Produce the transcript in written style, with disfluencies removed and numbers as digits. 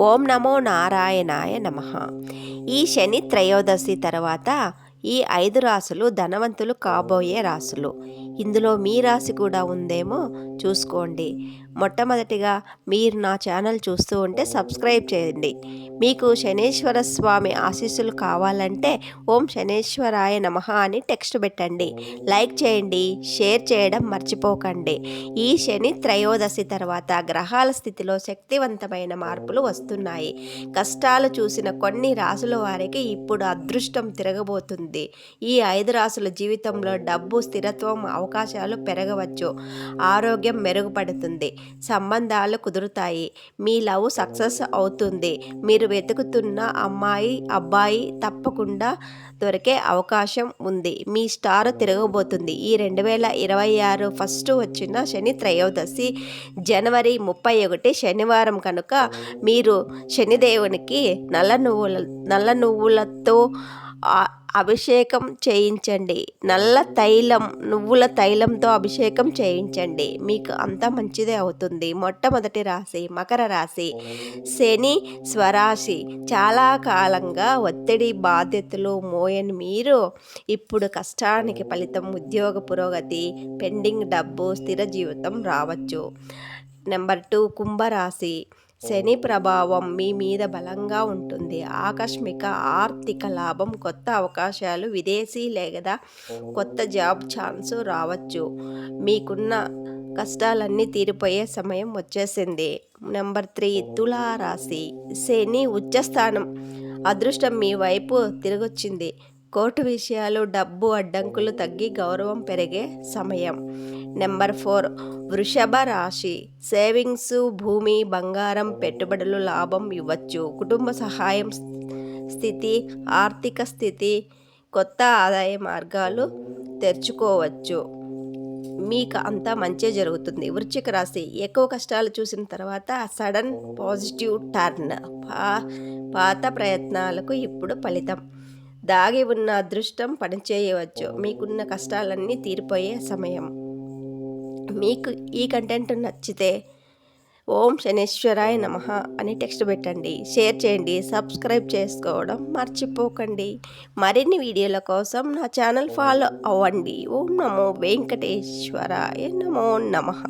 ఓం నమో నారాయణాయ నమః. ఈ శని త్రయోదశి తర్వాత ఈ 5 రాసులు ధనవంతులు కాబోయే రాసులు. ఇందులో మీ రాశి కూడా ఉందేమో చూసుకోండి. మొట్టమొదటిగా మీరు నా ఛానల్ చూస్తూ ఉంటే సబ్స్క్రైబ్ చేయండి. మీకు శనీశ్వర స్వామి ఆశీస్సులు కావాలంటే ఓం శనీశ్వరాయ నమః అని టెక్స్ట్ పెట్టండి. లైక్ చేయండి, షేర్ చేయడం మర్చిపోకండి. ఈ శని త్రయోదశి తర్వాత గ్రహాల స్థితిలో శక్తివంతమైన మార్పులు వస్తున్నాయి. కష్టాలు చూసిన కొన్ని రాసుల వారికి ఇప్పుడు అదృష్టం తిరగబోతుంది. ఈ 5 రాసుల జీవితంలో డబ్బు, స్థిరత్వం, అవకాశాలు పెరగవచ్చు. ఆరోగ్యం మెరుగుపడుతుంది. సంబంధాలు కుదురుతాయి. మీ లవ్ సక్సెస్ అవుతుంది. మీరు వెతుకుతున్న అమ్మాయి, అబ్బాయి తప్పకుండా దొరికే అవకాశం ఉంది. మీ స్టార్ తిరగబోతుంది. ఈ 2026 ఫస్ట్ వచ్చిన శని త్రయోదశి జనవరి 31 శనివారం కనుక మీరు శనిదేవునికి నల్ల నువ్వులతో అభిషేకం చేయించండి. నువ్వుల తైలంతో అభిషేకం చేయించండి. మీకు అంత మంచిదే అవుతుంది. మొట్టమొదటి రాశి మకర రాశి. శని స్వరాశి. చాలా కాలంగా ఒత్తిడి, బాధ్యతలు మోయని మీరు ఇప్పుడు కష్టానికి ఫలితం ఉద్యోగ పురోగతి, పెండింగ్ డబ్బు, స్థిర జీవితం రావచ్చు. నెంబర్ 2 కుంభరాశి. శని ప్రభావం మీ మీద బలంగా ఉంటుంది. ఆకస్మిక ఆర్థిక లాభం, కొత్త అవకాశాలు, విదేశీ లేదా కొత్త జాబ్ ఛాన్స్ రావచ్చు. మీకున్న కష్టాలన్నీ తీరిపోయే సమయం వచ్చేసింది. నెంబర్ 3 తులారాశి. శని ఉచ్చస్థానం. అదృష్టం మీ వైపు తిరిగొచ్చింది. కోర్టు విషయాలు, డబ్బు అడ్డంకులు తగ్గి గౌరవం పెరిగే సమయం. నెంబర్ 4 వృషభ రాశి. సేవింగ్స్, భూమి, బంగారం, పెట్టుబడులు లాభం ఇవ్వచ్చు. కుటుంబ సహాయం స్థితి, ఆర్థిక స్థితి, కొత్త ఆదాయ మార్గాలు తెరుచుకోవచ్చు. మీకు అంతా మంచి జరుగుతుంది. వృశ్చిక రాశి. ఎక్కువ కష్టాలు చూసిన తర్వాత సడన్ పాజిటివ్ టర్న్. పాత ప్రయత్నాలకు ఇప్పుడు ఫలితం. దాగి ఉన్న అదృష్టం పనిచేయవచ్చు. మీకున్న కష్టాలన్నీ తీరిపోయే సమయం. మీకు ఈ కంటెంట్ నచ్చితే ఓం శనీశ్వరాయ నమః అని టెక్స్ట్ పెట్టండి. షేర్ చేయండి. సబ్స్క్రైబ్ చేసుకోవడం మర్చిపోకండి. మరిన్ని వీడియోల కోసం నా ఛానల్ ఫాలో అవ్వండి. ఓం నమో వెంకటేశ్వరాయ నమో నమః.